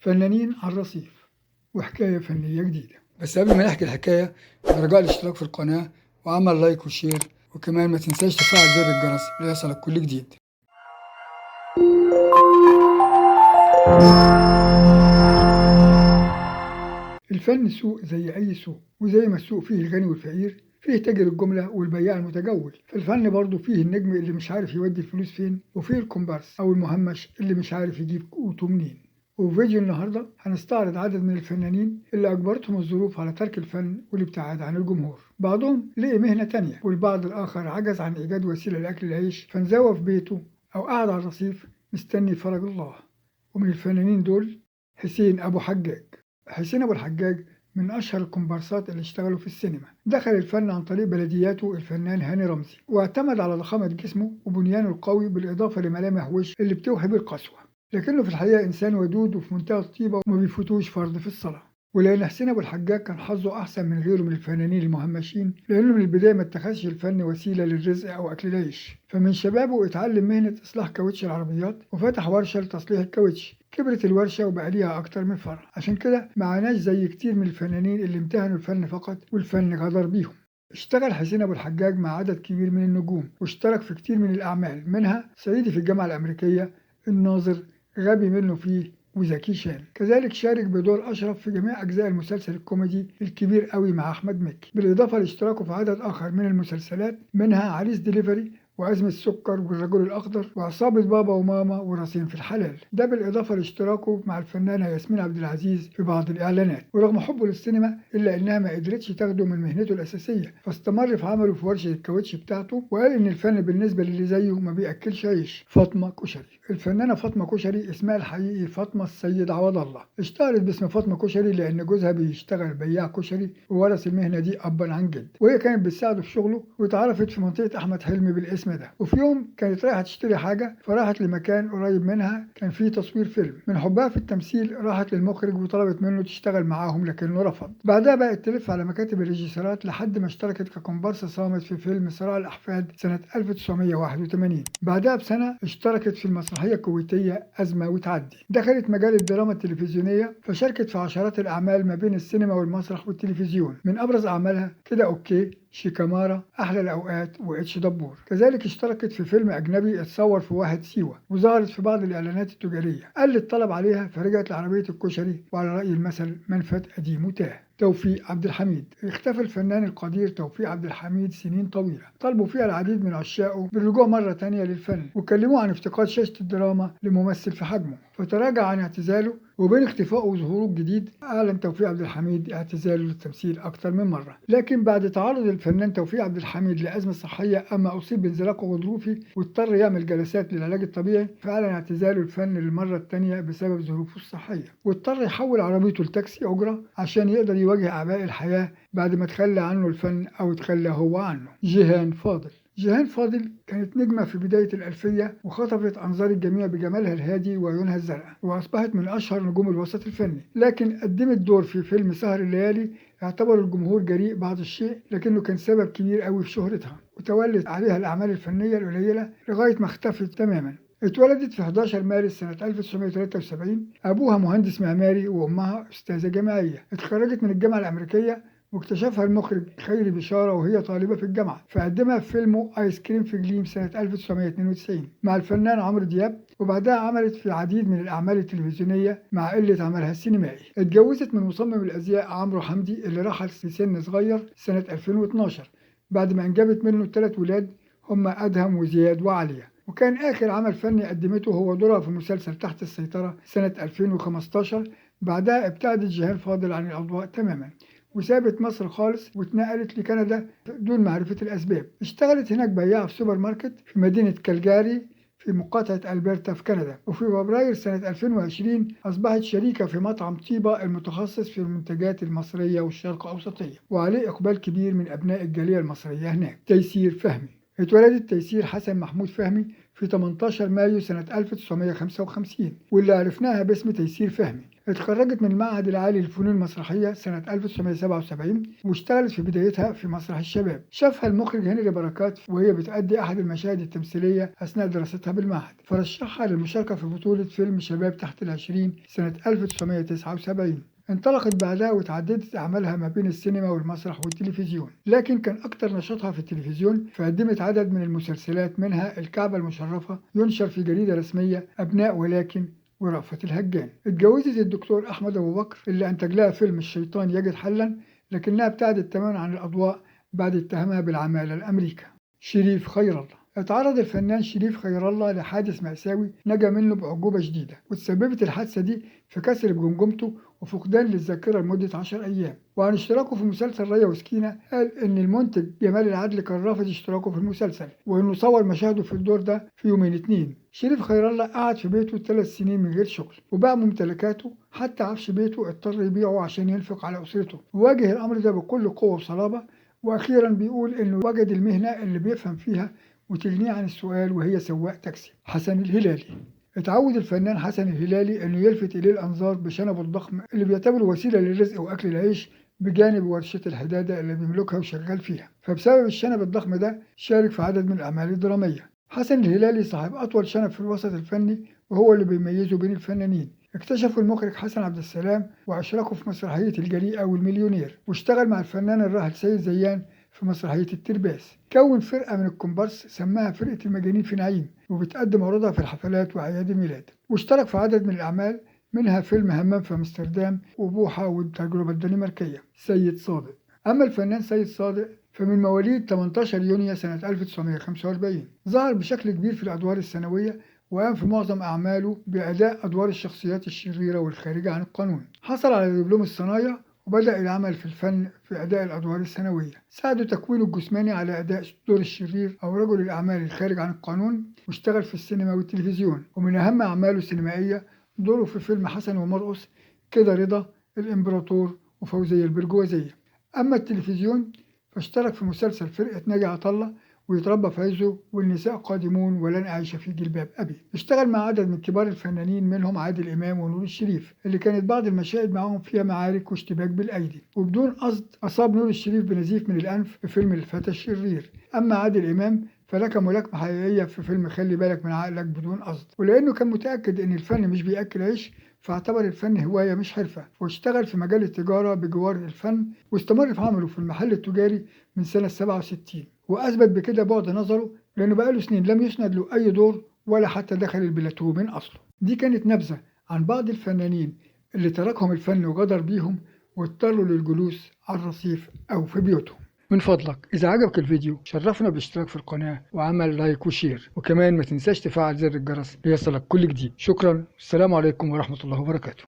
فنانين على الرصيف وحكاية فنية جديدة. بس قبل ما نحكي الحكاية، رجاء الاشتراك في القناة وعمل لايك وشير، وكمان ما تنساش تفعل زر الجرس ليصلك كل جديد. الفن سوق زي أي سوق، وزي ما السوق فيه الغني والفقير، فيه تاجر الجملة والبياع المتجول. في الفن برضه فيه النجم اللي مش عارف يودي الفلوس فين، وفيه الكومبارس أو المهمش اللي مش عارف يجيب قوته منين. وفي فيديو النهاردة هنستعرض عدد من الفنانين اللي أجبرتهم الظروف على ترك الفن والابتعاد عن الجمهور. بعضهم لقي مهنة تانية، والبعض الآخر عجز عن إيجاد وسيلة لأكل العيش فانزوى في بيته أو قعد على الرصيف مستني فرج الله. ومن الفنانين دول حسين أبو حجاج. حسين أبو الحجاج من أشهر الكومبارسات اللي اشتغلوا في السينما. دخل الفن عن طريق بلدياته الفنان هاني رمزي، واعتمد على ضخامة جسمه وبنيانه القوي بالإضافة لملامح وش اللي بتوحي بالقسوة، لكنه في الحقيقة إنسان ودود وفي منتهى الطيبة وما بيفوتوش فرض في الصلاة. ولأن حسين أبو الحجاج كان حظه أحسن من غيره من الفنانين المهمشين، لأنه من البداية ما اتخذش الفن وسيلة للرزق أو أكل العيش. فمن شبابه اتعلم مهنة إصلاح كاوتش العربيات وفتح ورشة لتصليح الكاوتش. كبرت الورشة وبقى ليها أكتر من فرع، عشان كده معناش زي كتير من الفنانين اللي امتهنوا الفن فقط والفن غدر بيهم. اشتغل حسين أبو الحجاج مع عدد كبير من النجوم، واشترك في كتير من الأعمال، منها صعيدي في الجامعة الأمريكية، الناظر، غبي منه فيه، وزكي شان. كذلك شارك بدور أشرف في جميع أجزاء المسلسل الكوميدي الكبير قوي مع أحمد مكي، بالإضافة لاشتراكه في عدد آخر من المسلسلات، منها عريس ديليفري وأزمة السكر والرجل الأخضر وعصابة بابا وماما ورصين في الحلال. ده بالإضافة لاشتراكه مع الفنانة ياسمين عبد العزيز في بعض الإعلانات. ورغم حبه للسينما إلا إنها ما قدرتش تاخده من مهنته الأساسية، فاستمر في عمله في ورشة الكاوتش بتاعته، وقال إن الفن بالنسبة للي زيه ما بيأكلش عيش. فاطمة كشري. الفنانة فاطمة كشري اسمها الحقيقي فاطمة السيد عوض الله. اشتهرت باسم فاطمة كشري لأن جوزها بيشتغل بياع كشري وورث المهنة دي أبا عن جد، وهي كانت بتساعده في شغله، واتعرفت في منطقة أحمد حلمي بالاسم ده. وفي يوم كانت رايحة تشتري حاجة، فراحت لمكان قريب منها كان فيه تصوير فيلم. من حبها في التمثيل راحت للمخرج وطلبت منه تشتغل معاهم، لكنه رفض. بعدها بقت تلف على مكاتب الريجيسيرات لحد ما اشتركت ككومبارس صامت في فيلم صراع الأحفاد سنة 1981. بعدها بسنة اشتركت في المسرحية الكويتية أزمة وتعدي. دخلت مجال الدراما التلفزيونية، فشاركت في عشرات الأعمال ما بين السينما والمسرح والتلفزيون. من أبرز أعمالها كده أوكي، شيكامارا، أحلى الأوقات، وإتش دبور. كذلك اشتركت في فيلم أجنبي اتصور في واحد سيوة، وظهرت في بعض الإعلانات التجارية. قل الطلب عليها فرجعت لعربية الكشري، وعلى رأي المثل من فات قديم وتاه. توفيق عبد الحميد. اختفى الفنان القدير توفيق عبد الحميد سنين طويلة، طلبوا فيها العديد من عشاقه بالرجوع مرة تانية للفن، وكلموه عن افتقاد شاشة الدراما لممثل في حجمه، فتراجع عن اعتزاله. وبين اختفائه وظهوره الجديد، أعلن توفيق عبد الحميد اعتزاله للتمثيل أكتر من مرة. لكن بعد تعرض الفنان توفيق عبد الحميد لأزمة صحية، أما أصيب بانزلاق غضروفي واضطر يعمل جلسات للعلاج الطبيعي، فأعلن اعتزاله الفن للمرة الثانية بسبب ظروفه الصحية، واضطر يحول عربيته لتاكسي أجرة عشان يقدر يواجه أعباء الحياة بعد ما تخلى عنه الفن أو تخلى هو عنه. جيهان فاضل. جيهان فاضل كانت نجمة في بداية الألفية، وخطفت أنظار الجميع بجمالها الهادي وعيونها الزرقاء، وأصبحت من أشهر نجوم الوسط الفني. لكن قدمت دور في فيلم سهر الليالي اعتبر الجمهور جريء بعض الشيء، لكنه كان سبب كبير قوي في شهرتها، وتولت عليها الأعمال الفنية القليلة لغاية ما اختفت تماما. اتولدت في 11 مارس سنة 1973. أبوها مهندس معماري وأمها أستاذة جامعية. اتخرجت من الجامعة الأمريكية، واكتشفها المخرج خيري بشارة وهي طالبة في الجامعة، فقدمها في فيلمه آيس كريم في جليم سنة 1992 مع الفنان عمرو دياب. وبعدها عملت في العديد من الأعمال التلفزيونية مع قلة عملها السينمائي. اتجوزت من مصمم الأزياء عمرو حمدي اللي رحل في سن صغير سنة 2012 بعد ما أنجبت منه 3 ولاد هم أدهم وزياد وعليا. وكان آخر عمل فني قدمته هو دورها في مسلسل تحت السيطرة سنة 2015. بعدها ابتعدت جيهان فاضل عن الأضواء تماما، وسابت مصر خالص واتنقلت لكندا دون معرفة الأسباب. اشتغلت هناك بياعة في سوبر ماركت في مدينة كالجاري في مقاطعة ألبرتا في كندا. وفي فبراير سنة 2020 أصبحت شريكة في مطعم طيبة المتخصص في المنتجات المصرية والشرق أوسطية، وعليه إقبال كبير من أبناء الجالية المصرية هناك. تيسير فهمي. اتولدت تيسير حسن محمود فهمي في 18 مايو سنة 1955، واللي عرفناها باسم تيسير فهمي. اتخرجت من المعهد العالي للفنون المسرحية سنة 1977 واشتغلت في بدايتها في مسرح الشباب. شافها المخرج هنري بركات وهي بتأدي أحد المشاهد التمثيلية أثناء دراستها بالمعهد، فرشحها للمشاركة في بطولة فيلم شباب تحت ال20 سنة 1979. انطلقت بعدها وتعددت أعمالها ما بين السينما والمسرح والتلفزيون، لكن كان أكثر نشاطها في التلفزيون، فقدمت عدد من المسلسلات منها الكعبة المشرفة ينشر في جريدة رسمية، أبناء ولكن، ورأفت الهجان. اتجوزت الدكتور أحمد أبو بكر اللي أنتج لها فيلم الشيطان يجد حلا، لكنها ابتعدت تماما عن الأضواء بعد اتهامها بالعمالة لأمريكا. شريف خير الله. اتعرض الفنان شريف خير الله لحادث مأساوي نجا منه بأعجوبة شديدة، وتسببت الحادثة دي في كسر بجمجمته وفقدان للذاكرة لمدة 10 أيام. وعن اشتراكه في مسلسل ريا وسكينة قال إن المنتج جمال العدل كان رافض اشتراكه في المسلسل، وإنه صور مشاهده في الدور ده في يومين اتنين. شريف خير الله قعد في بيته 3 سنين من غير شغل، وباع ممتلكاته، حتى عفش بيته اضطر يبيعه عشان ينفق على أسرته. وواجه الأمر ده بكل قوة وصلابة، وأخيرا بيقول إنه وجد المهنة اللي بيفهم فيها وتغنيه عن السؤال، وهي سواق تاكسي. حسن الهلالي. اتعود الفنان حسن الهلالي انه يلفت اليه الانظار بشنبه الضخم اللي بيعتبره وسيله للرزق واكل العيش بجانب ورشه الحداده اللي بيملكها وشغال فيها، فبسبب الشنب الضخم ده شارك في عدد من الاعمال الدراميه. حسن الهلالي صاحب اطول شنب في الوسط الفني، وهو اللي بيميزه بين الفنانين. اكتشفه المخرج حسن عبد السلام واشركه في مسرحيه الجريئه والمليونير، واشتغل مع الفنان الراحل سيد زيان في مسرحية الترباس. كون فرقة من الكومبارس سماها فرقة المجانين في نعيم، وبتقدم عروضها في الحفلات وأعياد الميلاد. واشترك في عدد من الأعمال منها فيلم همام في أمستردام وبوحة والتجربة الدنماركية. سيد صادق. أما الفنان سيد صادق فمن مواليد 18 يونيو سنة 1945، ظهر بشكل كبير في الأدوار الثانوية، وقام في معظم أعماله بأداء أدوار الشخصيات الشريرة والخارجة عن القانون. حصل على دبلوم الصنايع وبدأ العمل في الفن في أداء الأدوار الثانوية. ساعده تكوينه الجسماني على أداء دور الشرير أو رجل الأعمال الخارج عن القانون، واشتغل في السينما والتلفزيون. ومن أهم أعماله السينمائية دوره في فيلم حسن ومرقص، كده رضا، الإمبراطور، وفوزية البرجوازية. أما التلفزيون فاشترك في مسلسل فرقة ناجي عطا الله ويتربى في عزه والنساء قادمون ولن أعيش في جلباب أبي. اشتغل مع عدد من كبار الفنانين منهم عادل إمام ونور الشريف، اللي كانت بعض المشاهد معهم فيها معارك واشتباك بالأيدي، وبدون قصد أصاب نور الشريف بنزيف من الأنف في فيلم الفتى الشرير. أما عادل إمام فلك ملاكمة حقيقية في فيلم خلي بالك من عقلك بدون قصد. ولأنه كان متأكد إن الفن مش بيأكل عيش، فاعتبر الفن هواية مش حرفة، واشتغل في مجال التجارة بجوار الفن، واستمر في عمله في المحل التجاري من سنة 67، وأثبت بكده بعد نظره، لأنه بقاله سنين لم يسند له أي دور ولا حتى دخل البلاتو من أصله. دي كانت نبذة عن بعض الفنانين اللي تركهم الفن وغدر بيهم واضطروا للجلوس على الرصيف أو في بيوتهم. من فضلك إذا عجبك الفيديو شرفنا بالاشتراك في القناة وعمل لايك وشير، وكمان ما تنساش تفعل زر الجرس ليصلك كل جديد. شكرا، السلام عليكم ورحمة الله وبركاته.